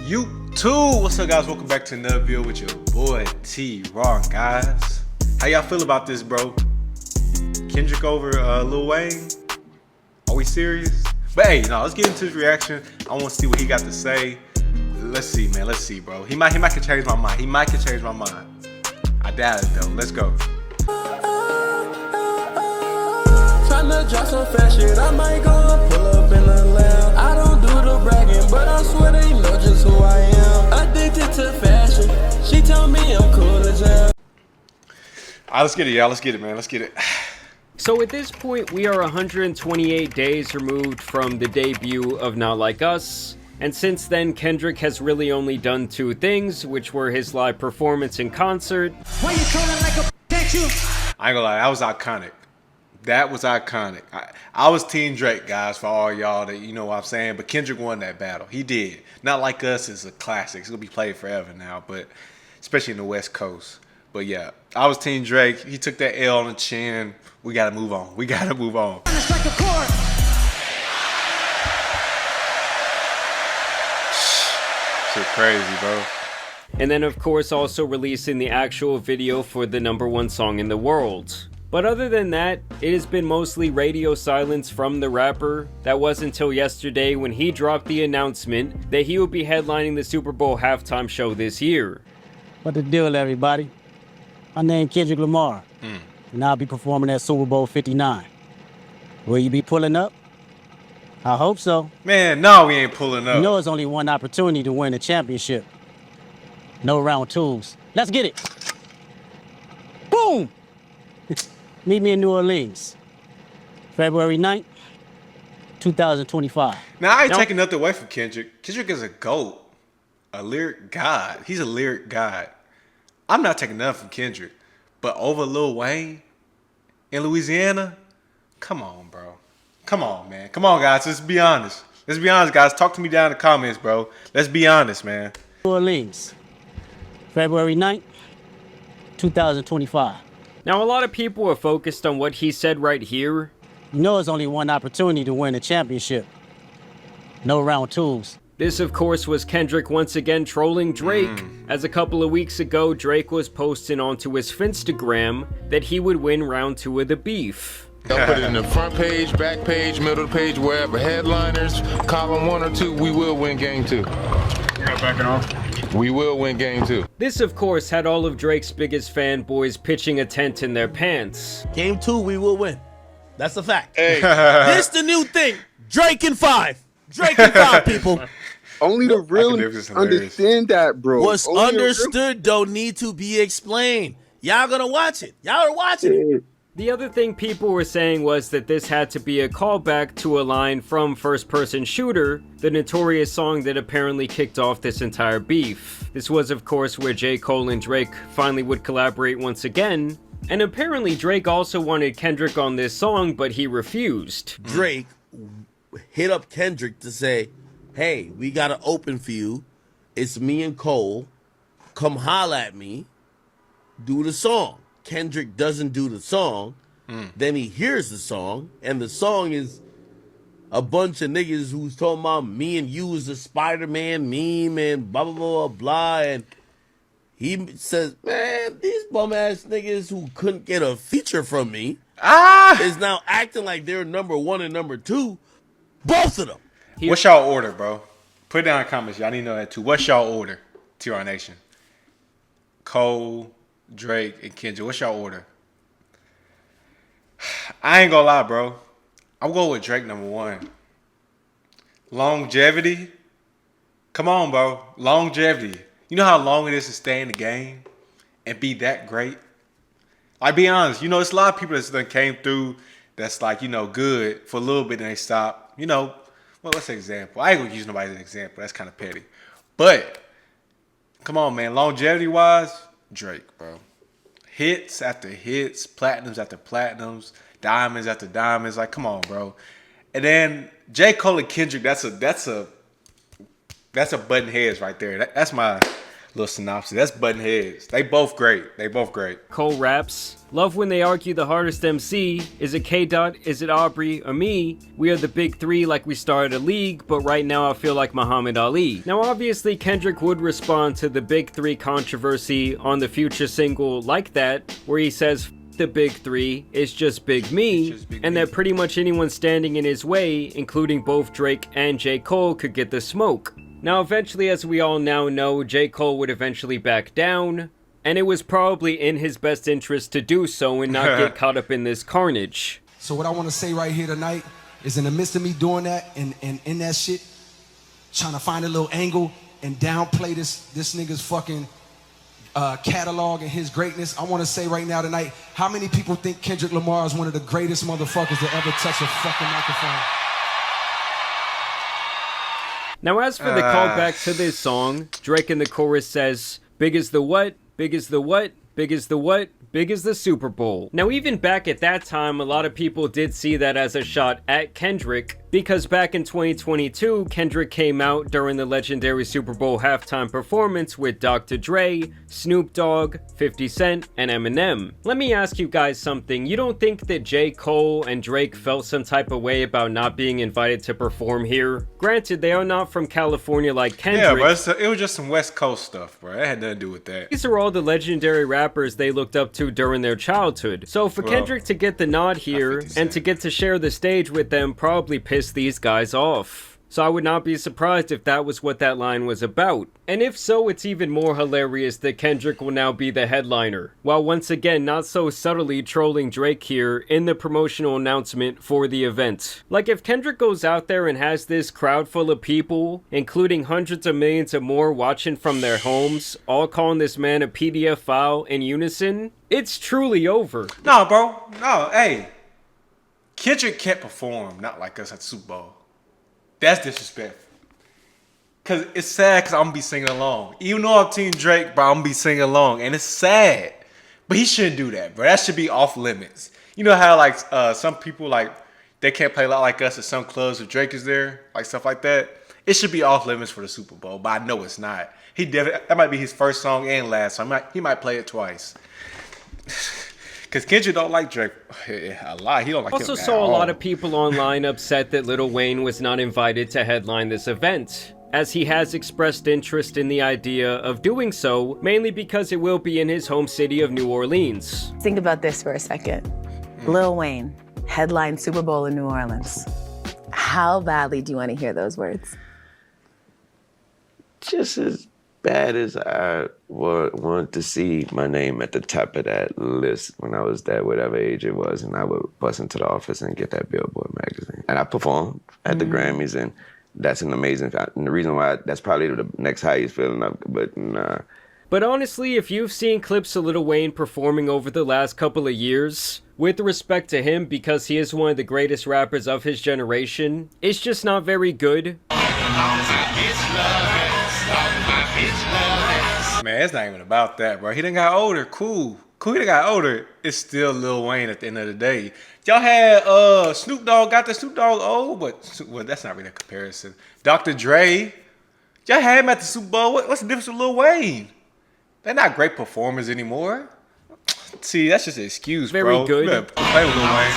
YouTube, what's up, guys? Welcome back to another video with your boy T-Ron, guys. How y'all feel about this, bro? Kendrick over Lil Wayne? Are we serious? But hey, let's get into his reaction. I want to see what he got to say. Let's see, man. Let's see, bro. He might can change my mind. He might can change my mind. I doubt it, though. Let's go. Tryna drop some fast shit, I might go pull up in the lab. I don't do the bragging, but I swear they know just who I am. Addicted to fashion, she tell me I'm cool as hell. Alright, let's get it, y'all. Let's get it, man. Let's get it. So at this point, we are 128 days removed from the debut of Not Like Us. And since then, Kendrick has really only done two things, which were his live performance in concert. Why you trolling like a can't you? I ain't gonna lie, that was iconic. That was iconic. I was Team Drake, guys, for all y'all that you know what I'm saying. But Kendrick won that battle. He did. Not Like Us is a classic. It's gonna be played forever now, but especially in the West Coast. But yeah, I was Team Drake. He took that L on the chin. We gotta move on. We gotta move on. Shit crazy, bro. And then of course also releasing the actual video for the #1 song in the world. But other than that, it has been mostly radio silence from the rapper. That was until yesterday when he dropped the announcement that he will be headlining the Super Bowl halftime show this year. What the deal, everybody? My name Kendrick Lamar, and I'll be performing at Super Bowl 59. Will you be pulling up? I hope so. Man, no, we ain't pulling up. You know it's only one opportunity to win a championship. No round twos. Let's get it. Boom! Meet me in New Orleans, February 9th, 2025. Now, I ain't taking nothing away from Kendrick. Kendrick is a GOAT, a lyric god. He's a lyric god. I'm not taking nothing from Kendrick. But over Lil Wayne in Louisiana? Come on, bro. Come on, man. Come on, guys. Let's be honest. Let's be honest, guys. Talk to me down in the comments, bro. Let's be honest, man. New Orleans, February 9th, 2025. Now a lot of people are focused on what he said right here. You know it's only one opportunity to win a championship. No round twos. This of course was Kendrick once again trolling Drake, as a couple of weeks ago Drake was posting onto his Finstagram that he would win round 2 of the beef. I'll put it in the front page, back page, middle of the page, wherever. Headliners, column 1 or 2, we will win game 2. Backing off. We will win game 2. This of course had all of Drake's biggest fanboys pitching a tent in their pants. Game 2, we will win. That's a fact. Hey. This the new thing. Drake in 5. Drake in 5, people. Only the real understand that, bro. What's Only understood don't need to be explained. Y'all gonna watch it. Y'all are watching it. The other thing people were saying was that this had to be a callback to a line from First Person Shooter, the notorious song that apparently kicked off this entire beef. This was of course where J. Cole and Drake finally would collaborate once again, and apparently Drake also wanted Kendrick on this song, but he refused. Drake hit up Kendrick to say, hey, we got an open for you. It's me and Cole. Come holla at me. Do the song. Kendrick doesn't do the song. Then he hears the song, and the song is a bunch of niggas who's talking about me and you is the Spider-Man meme and blah, blah, blah, blah. And he says, man, these bum-ass niggas who couldn't get a feature from me is now acting like they're #1 and #2. Both of them. What's y'all order, bro? Put it down in the comments. Y'all need to know that too. What's y'all order, TR Nation? Cole, Drake, and Kendrick. What's y'all order? I ain't gonna lie, bro. I'm going with Drake #1. Longevity. Come on, bro. Longevity. You know how long it is to stay in the game and be that great? Like, be honest. You know, it's a lot of people that came through that's like, you know, good for a little bit and they stop. You know, well, what's an example? I ain't gonna use nobody as an example. That's kind of petty. But, come on, man. Longevity-wise, Drake, bro. Hits after hits, platinums after platinums, diamonds after diamonds. Like, come on, bro. And then J. Cole and Kendrick, that's a button heads right there. That's my little synopsis. That's button heads. They both great. They both great. Cole raps, love when they argue the hardest MC. Is it K-Dot, is it Aubrey, or me? We are the big three like we started a league, but right now I feel like Muhammad Ali. Now obviously Kendrick would respond to the big three controversy on the Future single Like That, where he says, the big three, it's just big me, and that pretty much anyone standing in his way, including both Drake and J. Cole, could get the smoke. Now eventually, as we all now know, J. Cole would eventually back down, and it was probably in his best interest to do so and not get caught up in this carnage. So what I want to say right here tonight is in the midst of me doing that and in that shit, trying to find a little angle and downplay this nigga's fucking catalog and his greatness, I want to say right now tonight, how many people think Kendrick Lamar is one of the greatest motherfuckers to ever touch a fucking microphone? Now as for the callback to this song, Drake in the chorus says, big as the what, big as the what, big as the what, big as the Super Bowl. Now even back at that time, a lot of people did see that as a shot at Kendrick, because back in 2022, Kendrick came out during the legendary Super Bowl halftime performance with Dr. Dre, Snoop Dogg, 50 Cent, and Eminem. Let me ask you guys something. You don't think that J. Cole and Drake felt some type of way about not being invited to perform here? Granted, they are not from California like Kendrick. Yeah, but it was just some West Coast stuff, bro. It had nothing to do with that. These are all the legendary rappers they looked up to during their childhood. So for Kendrick to get the nod here and to get to share the stage with them probably pissed these guys off. So I would not be surprised if that was what that line was about. And if so, it's even more hilarious that Kendrick will now be the headliner, while once again not so subtly trolling Drake here in the promotional announcement for the event. Like if Kendrick goes out there and has this crowd full of people, including hundreds of millions or more watching from their homes, all calling this man a PDF file in unison, it's truly over. No, bro. No, hey. Kendrick can't perform, not like us at the Super Bowl. That's disrespectful. Cause it's sad cause I'm gonna be singing along. Even though I'm Team Drake, bro, I'm gonna be singing along. And it's sad. But he shouldn't do that, bro. That should be off limits. You know how like some people like they can't play a lot like us at some clubs if Drake is there, like stuff like that. It should be off limits for the Super Bowl, but I know it's not. That might be his first song and last song. He might play it twice. Because Kendrick don't like Drake a lot. He don't like him Also at saw a all. lot of people online upset that Lil Wayne was not invited to headline this event, as he has expressed interest in the idea of doing so, mainly because it will be in his home city of New Orleans. Think about this for a second. Lil Wayne, headline Super Bowl in New Orleans. How badly do you want to hear those words? Just as bad as I wanted to see my name at the top of that list when I was that whatever age it was, and I would bust into the office and get that Billboard magazine. And I performed at the Grammys, and that's an amazing, and the reason why that's probably the next highest feeling of, but nah. But honestly, if you've seen clips of Lil Wayne performing over the last couple of years, with respect to him because he is one of the greatest rappers of his generation, it's just not very good. Man, it's not even about that, bro. He done got older. Cool. He done got older. It's still Lil Wayne at the end of the day. Y'all had Snoop Dogg, got the Snoop Dogg old, but well, that's not really a comparison. Dr. Dre, y'all had him at the Super Bowl. What's the difference with Lil Wayne? They're not great performers anymore. See, that's just an excuse, Very bro. good. You better play with Lil Wayne.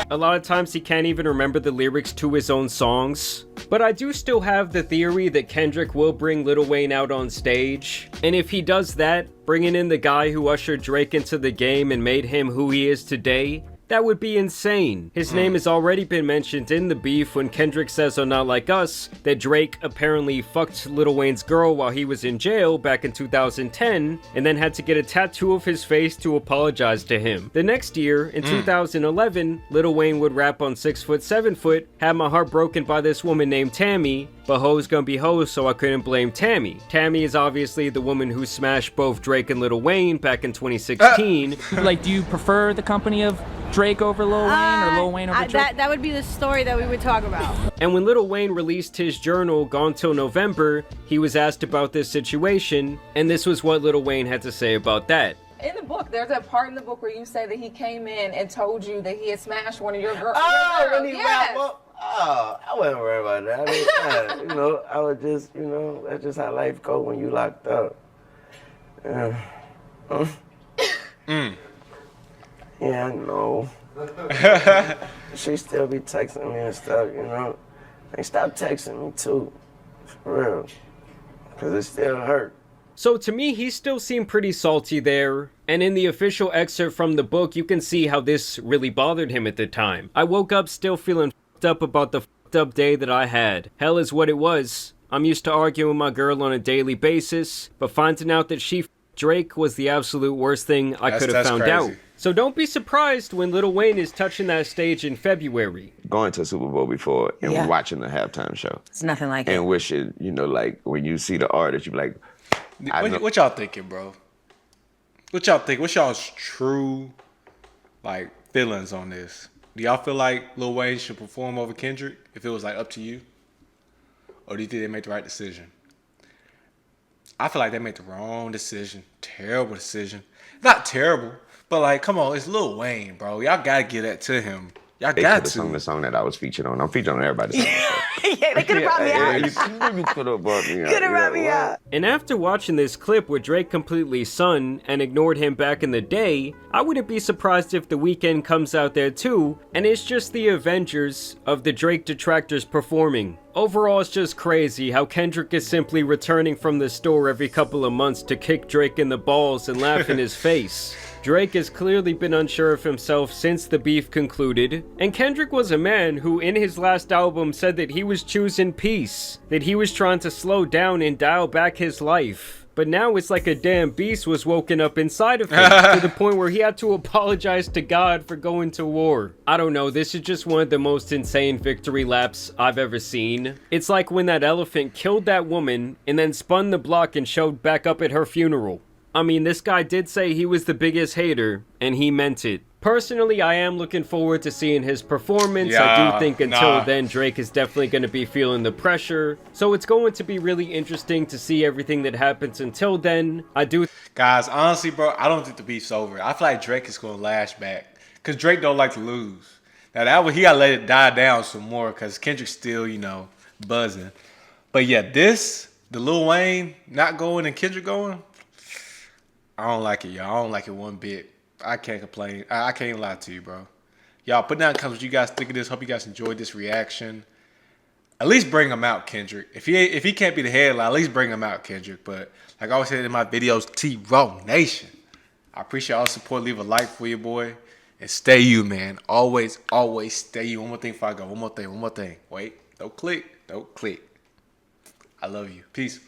A lot of times he can't even remember the lyrics to his own songs. But I do still have the theory that Kendrick will bring Lil Wayne out on stage. And if he does that, bringing in the guy who ushered Drake into the game and made him who he is today, that would be insane. His name has already been mentioned in the beef when Kendrick says on Not Like Us that Drake apparently fucked Lil Wayne's girl while he was in jail back in 2010 and then had to get a tattoo of his face to apologize to him. The next year, in 2011, Lil Wayne would rap on 6 Foot 7 Foot, Had My Heart Broken by This Woman Named Tammy, but hoes gonna be hoes, so I couldn't blame Tammy. Tammy is obviously the woman who smashed both Drake and Lil Wayne back in 2016. Like, do you prefer the company of Drake over Lil Wayne or Lil Wayne over Drake? That would be the story that we would talk about. And when Lil Wayne released his journal, Gone Till November, he was asked about this situation, and this was what Lil Wayne had to say about that. In the book, there's a part in the book where you say that he came in and told you that he had smashed one of your girls. Oh, when he wrapped up. Oh, I wasn't worried about that. I mean, you know, I was just, you know, that's just how life go when you locked up. Yeah, I know. She still be texting me and stuff, you know. Hey, stop texting me too, for real, because it still hurt. So to me, he still seemed pretty salty there, and in the official excerpt from the book, you can see how this really bothered him at the time. I woke up still feeling f***ed up about the f***ed up day that I had. Hell is what it was. I'm used to arguing with my girl on a daily basis, but finding out that she f***ed Drake was the absolute worst thing I could have found out. So don't be surprised when Lil Wayne is touching that stage in February. Going to a Super Bowl before and watching the halftime show. It's nothing like it. And wishing, you know, like when you see the artist, you be like, what y'all thinking, bro? What y'all think? What's y'all's true, like, feelings on this? Do y'all feel like Lil Wayne should perform over Kendrick if it was, like, up to you? Or do you think they made the right decision? I feel like they made the wrong decision. Terrible decision. Not terrible, but, like, come on, it's Lil Wayne, bro. Y'all gotta give that to him. Y'all they got could have to. sung the song that I was featured on. I'm featured on everybody's song. Yeah, they could have brought me out. You could have brought me out. Could have brought me out. And after watching this clip where Drake completely sunned and ignored him back in the day, I wouldn't be surprised if The Weeknd comes out there too, and it's just the Avengers of the Drake detractors performing. Overall, it's just crazy how Kendrick is simply returning from the store every couple of months to kick Drake in the balls and laugh in his face. Drake has clearly been unsure of himself since the beef concluded, and Kendrick was a man who in his last album said that he was choosing peace, that he was trying to slow down and dial back his life. But now it's like a damn beast was woken up inside of him to the point where he had to apologize to God for going to war. I don't know, this is just one of the most insane victory laps I've ever seen. It's like when that elephant killed that woman and then spun the block and showed back up at her funeral. I mean, this guy did say he was the biggest hater, and he meant it. Personally, I am looking forward to seeing his performance. I do think until then, Drake is definitely going to be feeling the pressure. So it's going to be really interesting to see everything that happens until then. Guys, honestly, bro, I don't think the beef's over. I feel like Drake is going to lash back. Because Drake don't like to lose. Now, he got to let it die down some more because Kendrick's still, you know, buzzing. But yeah, the Lil Wayne not going and Kendrick going, I don't like it, y'all. I don't like it one bit. I can't complain. I can't even lie to you, bro. Y'all, put down in the comments what you guys think of this. Hope you guys enjoyed this reaction. At least bring him out, Kendrick. If he can't be the headline, at least bring him out, Kendrick. But like I always said in my videos, T-Row Nation. I appreciate all the support. Leave a like for your boy. And stay you, man. Always, always stay you. One more thing before I go. One more thing. Wait. Don't click. I love you. Peace.